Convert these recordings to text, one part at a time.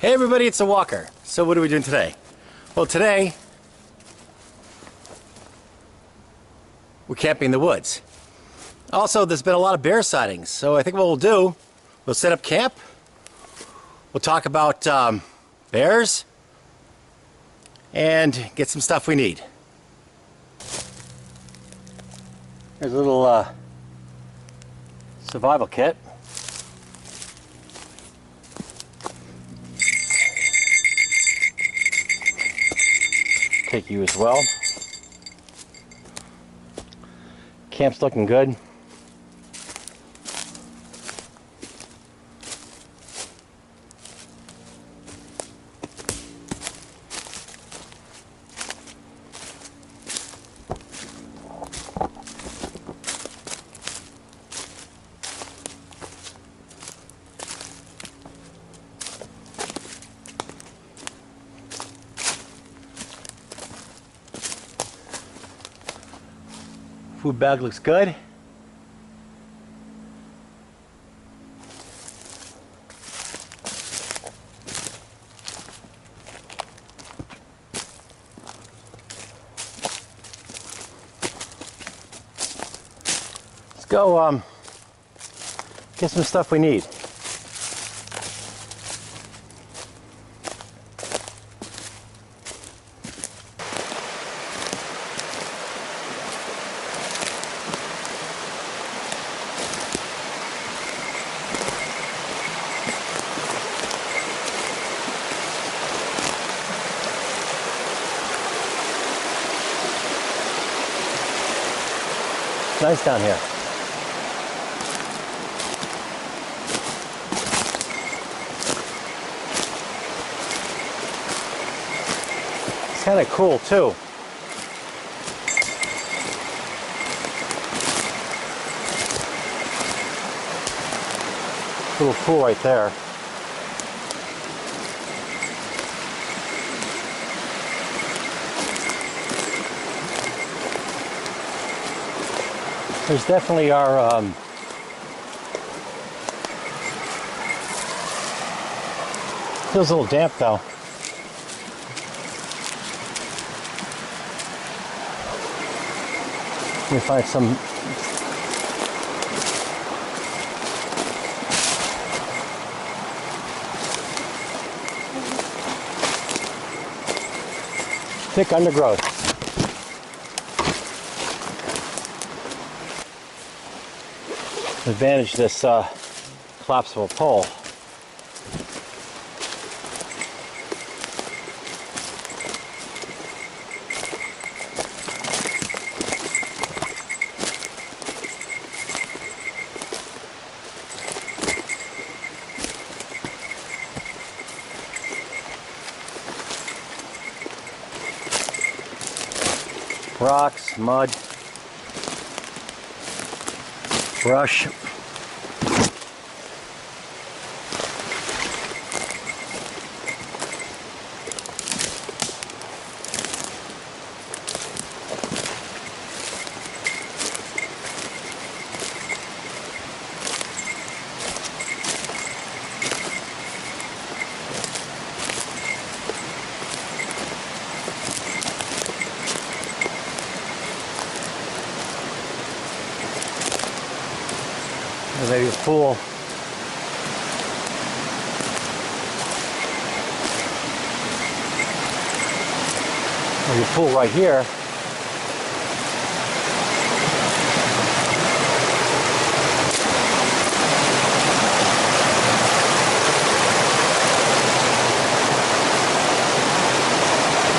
Hey everybody, it's a Walker. So what are we doing today? Well, today we're camping in the woods. Also, there's been a lot of bear sightings, so I think what we'll do, we'll set up camp, we'll talk about bears, and get some stuff we need. Here's a little survival kit. Take you as well. Camp's looking good. Food bag looks good. Let's go get some stuff we need. Nice down here. It's kind of cool too. Little pool right there. There's definitely our feels a little damp though. Let me find some thick undergrowth. Advantage this collapsible pole. Rocks, mud, brush. Maybe a pool. Maybe a pool right here.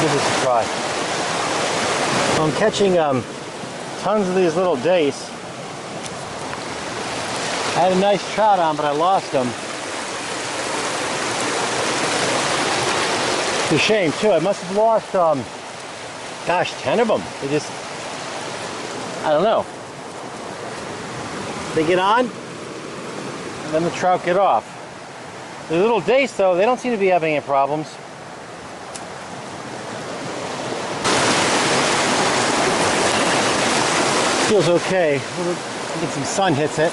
Give this a try. I'm catching tons of these little dace. I had a nice trout on, but I lost them. It's a shame too. I must have lost, gosh, 10 of them. They just, I don't know. They get on, and then the trout get off. The little dace though, they don't seem to be having any problems. Feels okay. We'll get some sun hits it.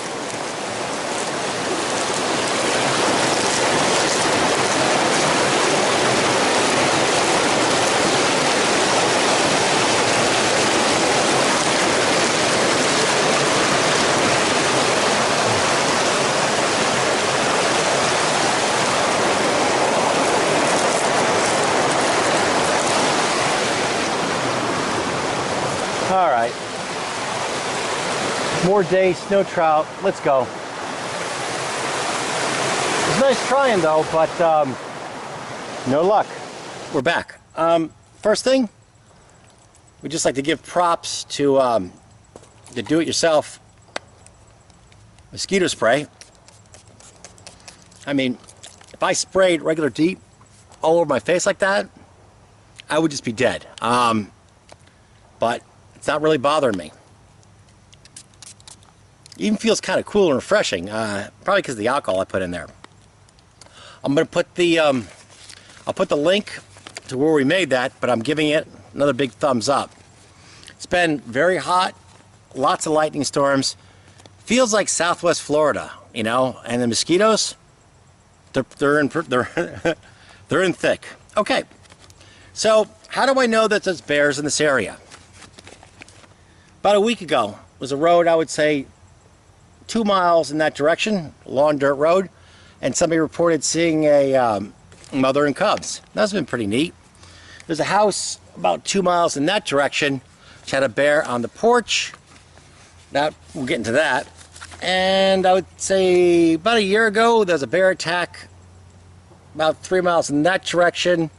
4-day snow trout. Let's go. It's nice trying though, but no luck. We're back. First thing, we just like to give props to the do-it-yourself mosquito spray. I mean, if I sprayed regular DEET all over my face like that, I would just be dead. But it's not really bothering me. Even feels kind of cool and refreshing, probably because of the alcohol I put in there. I'm going to put the, I'll put the link to where we made that, but I'm giving it another big thumbs up. It's been very hot, lots of lightning storms. Feels like Southwest Florida, you know, and the mosquitoes, they're in thick. Okay, so how do I know that there's bears in this area? About a week ago was a road, I would say 2 miles in that direction, long dirt road, and somebody reported seeing a mother and cubs. That's been pretty neat. There's a house about 2 miles in that direction which had a bear on the porch. Now we'll get into that. And I would say about a year ago there was a bear attack about 3 miles in that direction,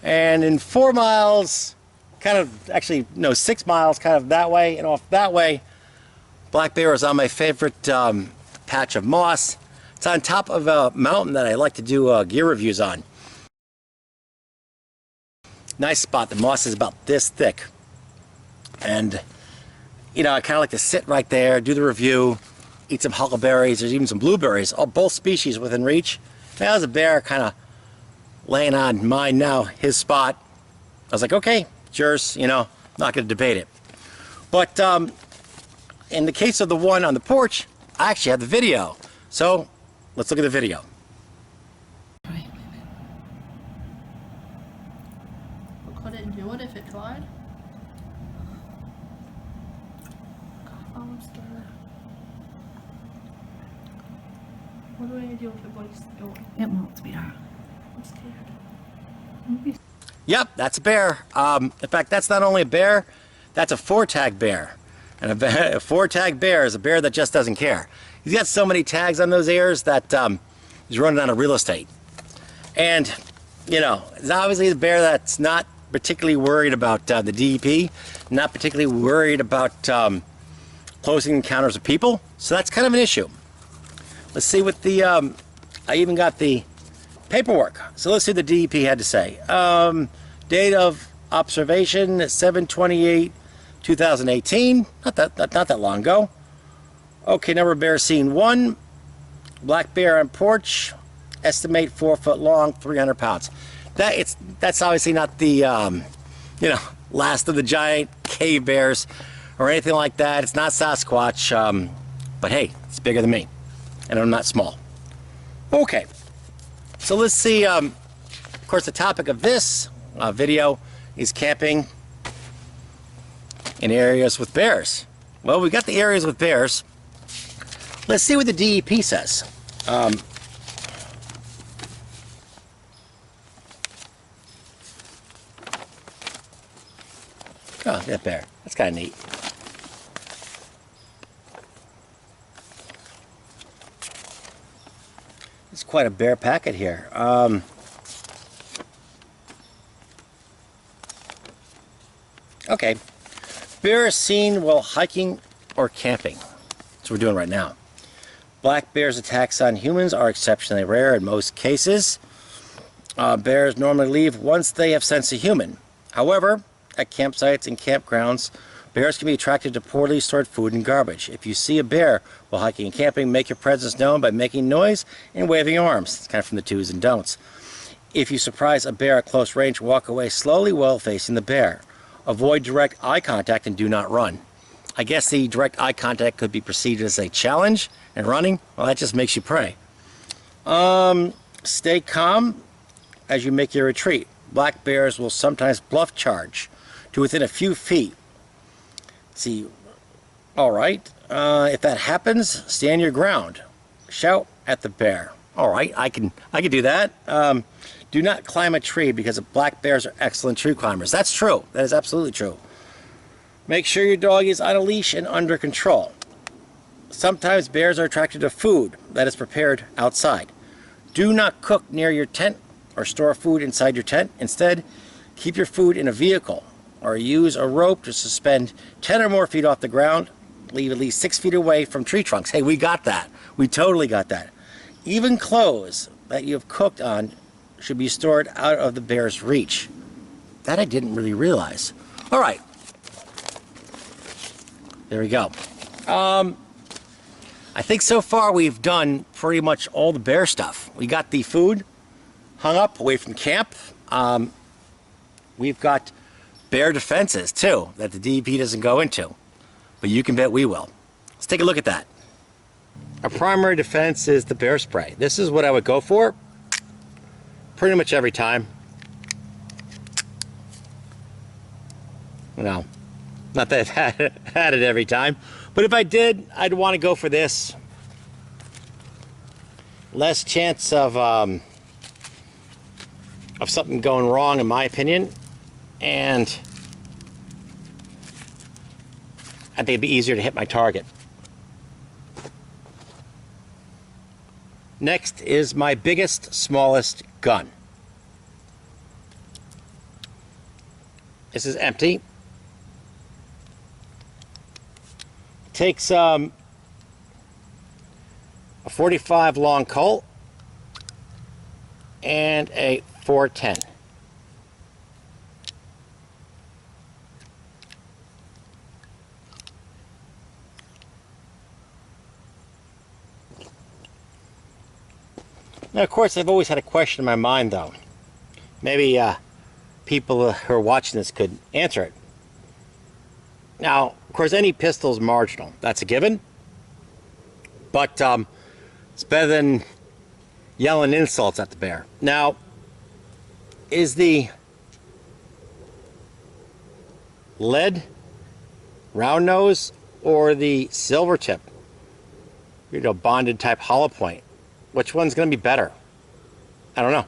and in 4 miles, kind of, actually no, 6 miles kind of that way and off that way, black bear is on my favorite patch of moss. It's on top of a mountain that I like to do gear reviews on. Nice spot. The moss is about this thick, and you know, I kind of like to sit right there, do the review, eat some huckleberries. There's even some blueberries, all both species within reach. Now there's a bear kind of laying on mine now, his spot. I was like, okay, it's yours, you know, not going to debate it. But in the case of the one on the porch, I actually have the video. So let's look at the video. Could it do it if it tried? God, I'm scared. What do I do if it bites the door? It won't be her. I'm scared. Yep, that's a bear. In fact, that's not only a bear, that's a 4-tag bear. And a 4-tag bear is a bear that just doesn't care. He's got so many tags on those ears that he's running out of real estate. And, you know, it's obviously a bear that's not particularly worried about the DEP, not particularly worried about closing encounters with people. So that's kind of an issue. Let's see what the, I even got the paperwork. So let's see what the DEP had to say. Date of observation, 7/28/2018. Not that long ago. Okay, number of bears seen 1. Black bear on porch. Estimate 4 foot long, 300 pounds. That's obviously not the you know, last of the giant cave bears or anything like that. It's not Sasquatch, but hey, it's bigger than me, and I'm not small. Okay, so let's see. Of course, the topic of this video is camping in areas with bears. Well, we got the areas with bears. Let's see what the DEP says. Oh, that bear. That's kind of neat. It's quite a bear packet here. Okay. Bears seen while hiking or camping. That's what we're doing right now. Black bears' attacks on humans are exceptionally rare in most cases. Bears normally leave once they have sensed a human. However, at campsites and campgrounds, bears can be attracted to poorly stored food and garbage. If you see a bear while hiking and camping, make your presence known by making noise and waving your arms. It's kind of from the do's and don'ts. If you surprise a bear at close range, walk away slowly while facing the bear. Avoid direct eye contact and do not run. I guess the direct eye contact could be perceived as a challenge, and running, well, that just makes you pray. Stay calm as you make your retreat. Black bears will sometimes bluff charge to within a few feet. See, all right. If that happens, stand your ground. Shout at the bear. All right, I can do that. Do not climb a tree because black bears are excellent tree climbers. That's true. That is absolutely true. Make sure your dog is on a leash and under control. Sometimes bears are attracted to food that is prepared outside. Do not cook near your tent or store food inside your tent. Instead, keep your food in a vehicle or use a rope to suspend 10 or more feet off the ground. Leave at least 6 feet away from tree trunks. Hey, we got that. We totally got that. Even clothes that you have cooked on should be stored out of the bear's reach. That I didn't really realize. All right. There we go. I think so far we've done pretty much all the bear stuff. We got the food hung up away from camp. We've got bear defenses too that the DEP doesn't go into, but you can bet we will. Let's take a look at that. Our primary defense is the bear spray. This is what I would go for pretty much every time. No, not that I had it every time, but if I did, I'd want to go for this. Less chance of something going wrong, in my opinion, and I think it'd be easier to hit my target. Next is my biggest, smallest gun. This is empty. Takes a 45 long Colt and a 410. Now, of course, I've always had a question in my mind, though. Maybe people who are watching this could answer it. Now, of course, any pistol is marginal. That's a given. But it's better than yelling insults at the bear. Now, is the lead round nose or the silver tip, bonded type hollow point? Which one's going to be better? I don't know.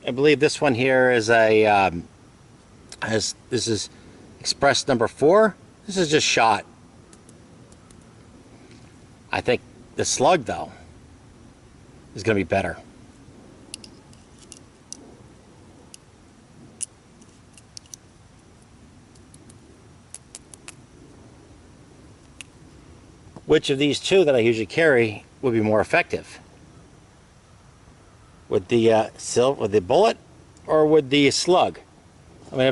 I believe this one here is a this is express number 4. This is just shot. I think the slug, though, is going to be better. Which of these two that I usually carry would be more effective? With the bullet or with the slug? I mean,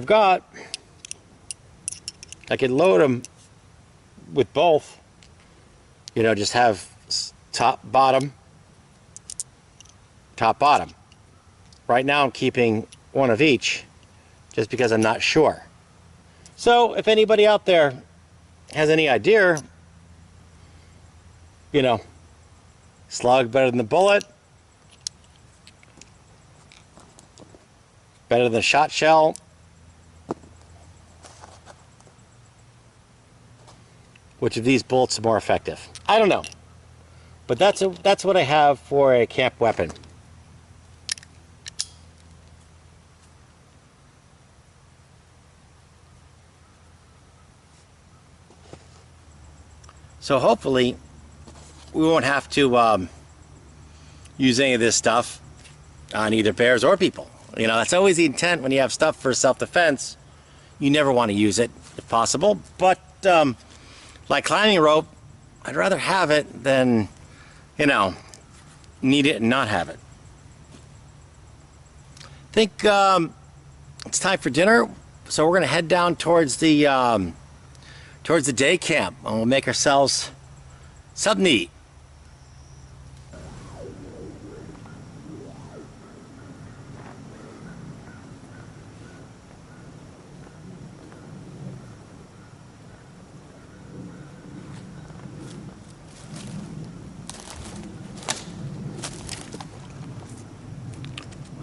I could load them with both. Just have top, bottom. Right now I'm keeping one of each just because I'm not sure. So if anybody out there has any idea, slug better than the bullet, better than the shot shell, which of these bullets are more effective? I don't know, but that's what I have for a camp weapon. So hopefully we won't have to use any of this stuff on either bears or people. That's always the intent when you have stuff for self-defense. You never want to use it if possible, but like climbing rope, I'd rather have it than, need it and not have it. I think it's time for dinner, so we're going to head down towards the day camp, and we'll make ourselves something to eat.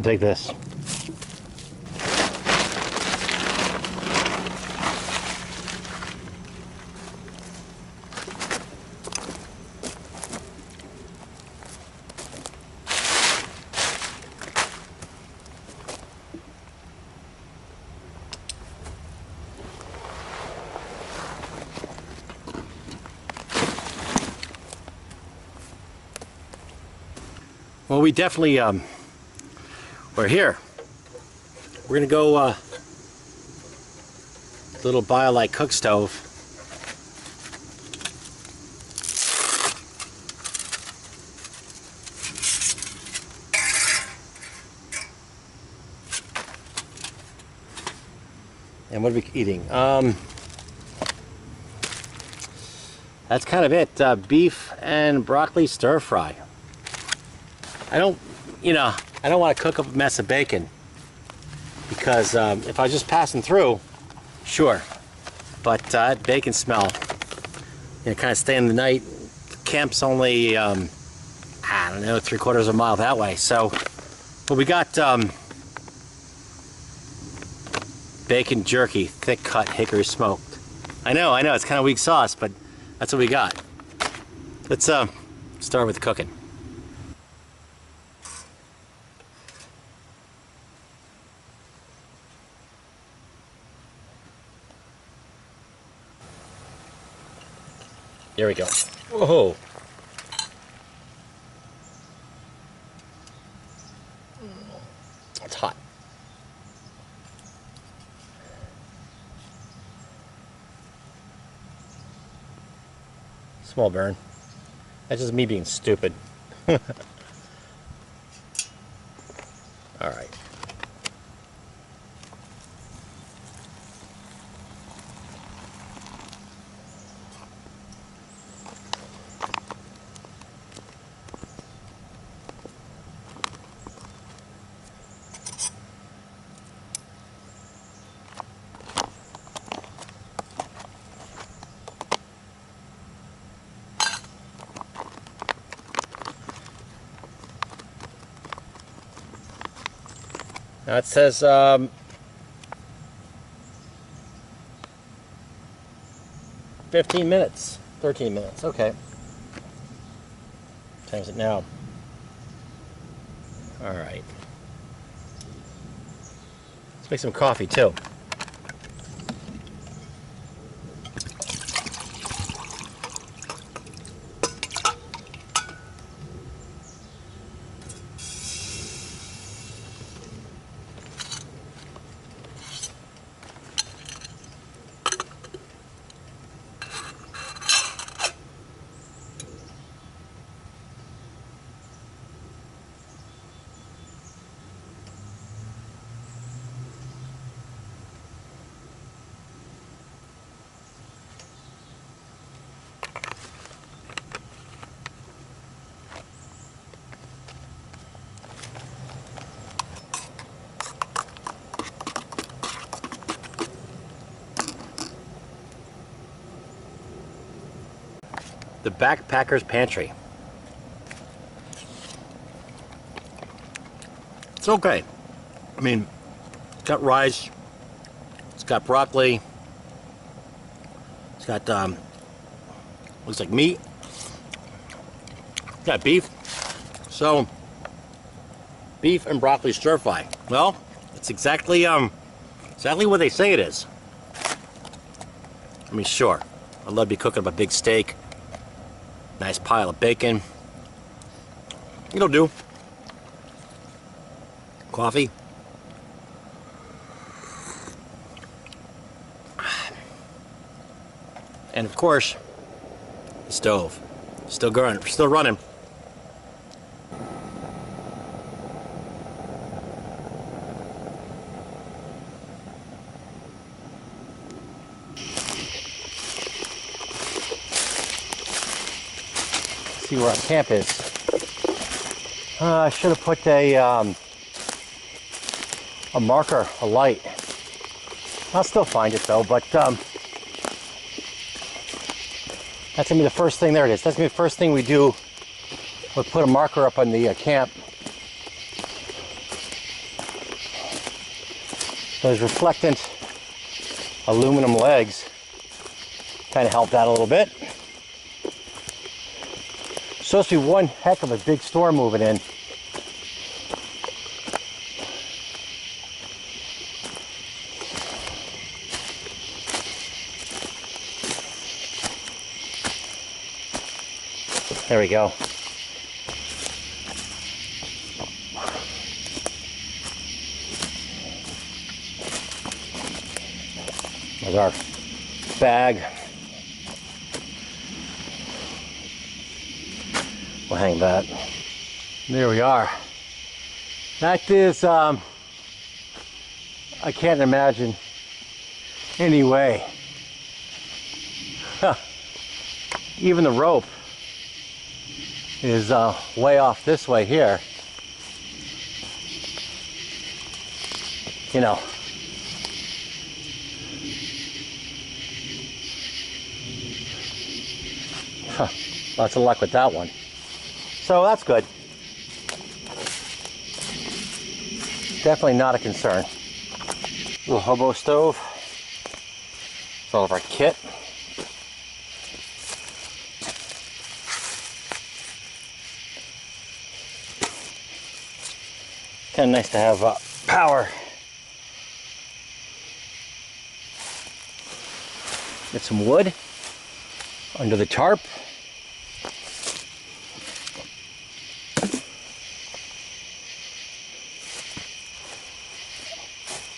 Take this. Well, we definitely, we're here. We're gonna go, little BioLite cook stove. And what are we eating? That's kind of it. Beef and broccoli stir fry. I don't want to cook up a mess of bacon because if I was just passing through, sure. But that bacon smell, kind of staying the night. Camp's only, I don't know, 3/4 of a mile that way. So, but we got bacon jerky, thick cut hickory smoked. I know, it's kind of weak sauce, but that's what we got. Let's start with cooking. There we go. Whoa. It's hot. Small burn. That's just me being stupid. All right. Now it says 15 minutes, 13 minutes, okay. Time's it now. All right. Let's make some coffee too. The Backpacker's Pantry. It's okay. I mean, it's got rice, it's got broccoli, it's got, looks like meat, it's got beef. So, beef and broccoli stir fry. Well, it's exactly what they say it is. I mean, sure, I'd love to be cooking up a big steak. Nice pile of bacon. It'll do. Coffee. And of course, the stove. Still running. See where our camp is. I should have put a marker, a light. I'll still find it though, but that's gonna be the first thing. There it is. That's gonna be the first thing we do. We'll put a marker up on the camp. Those reflectant aluminum legs kind of helped out a little bit. Supposed to be one heck of a big storm moving in. There we go. With our bag. We'll hang that. There we are. That is, I can't imagine any way. Even the rope is way off this way here. You know. Lots of luck with that one. So that's good. Definitely not a concern. Little hobo stove. It's all of our kit. Kind of nice to have power. Get some wood under the tarp.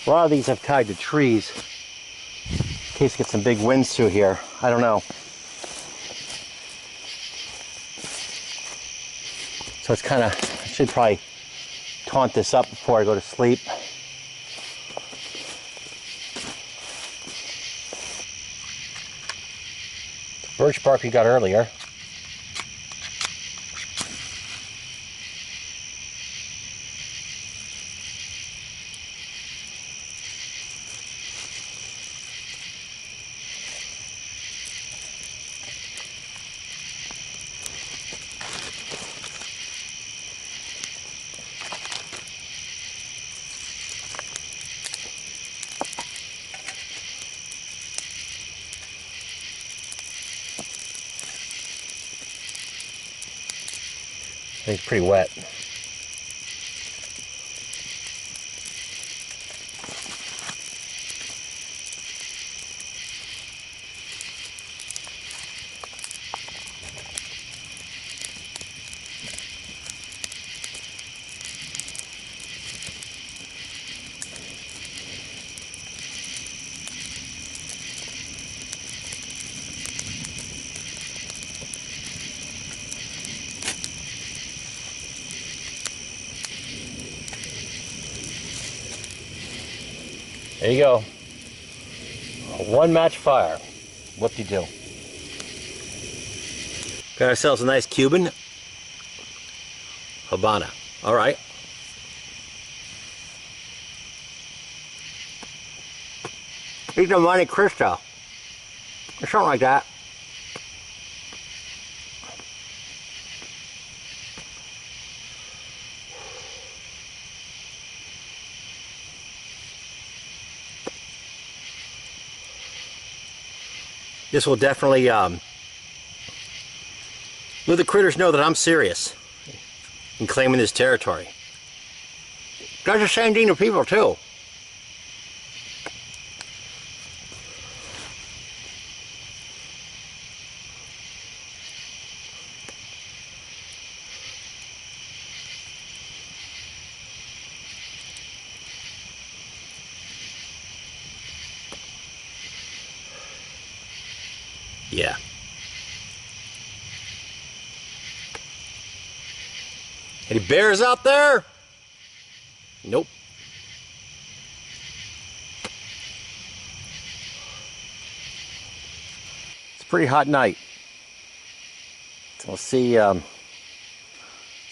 A lot of these I've tied to trees in case I get some big winds through here. I don't know. So it's kind of, I should probably taunt this up before I go to sleep. Birch bark we got earlier. I think it's pretty wet. There you go. One match fire. Whoop-de-doo. Got ourselves a nice Cuban Habana. All right. Eat the Monte Cristo. Or something like that. This will definitely let the critters know that I'm serious in claiming this territory. Does the same thing to people too. Yeah. Any bears out there? Nope. It's a pretty hot night. So we'll see if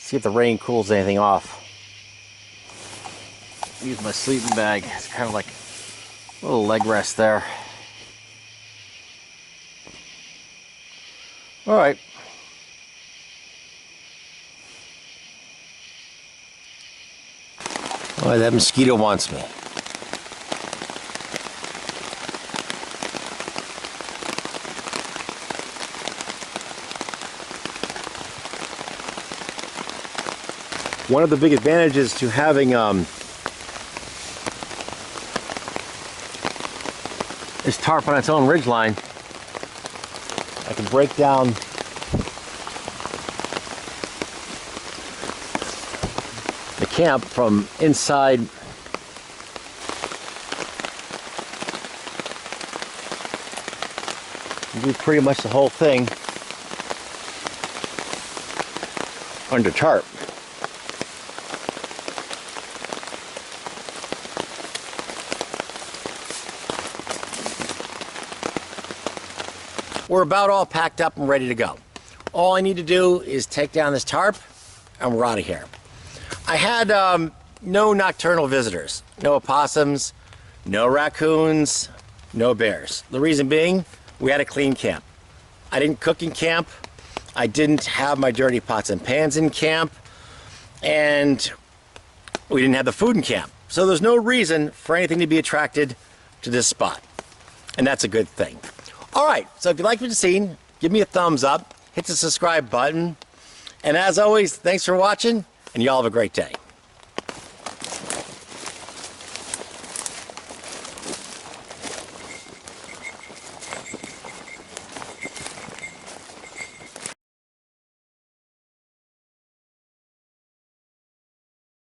the rain cools anything off. Use my sleeping bag. It's kind of like a little leg rest there. All right. All right, that mosquito wants me. One of the big advantages to having this tarp on its own ridgeline, I can break down the camp from inside do pretty much the whole thing under tarp. We're about all packed up and ready to go. All I need to do is take down this tarp and we're out of here. I had no nocturnal visitors, no opossums, no raccoons, no bears. The reason being, we had a clean camp. I didn't cook in camp. I didn't have my dirty pots and pans in camp. And we didn't have the food in camp. So there's no reason for anything to be attracted to this spot. And that's a good thing. All right, so if you like what you've seen, give me a thumbs up, hit the subscribe button. And as always, thanks for watching, and y'all have a great day.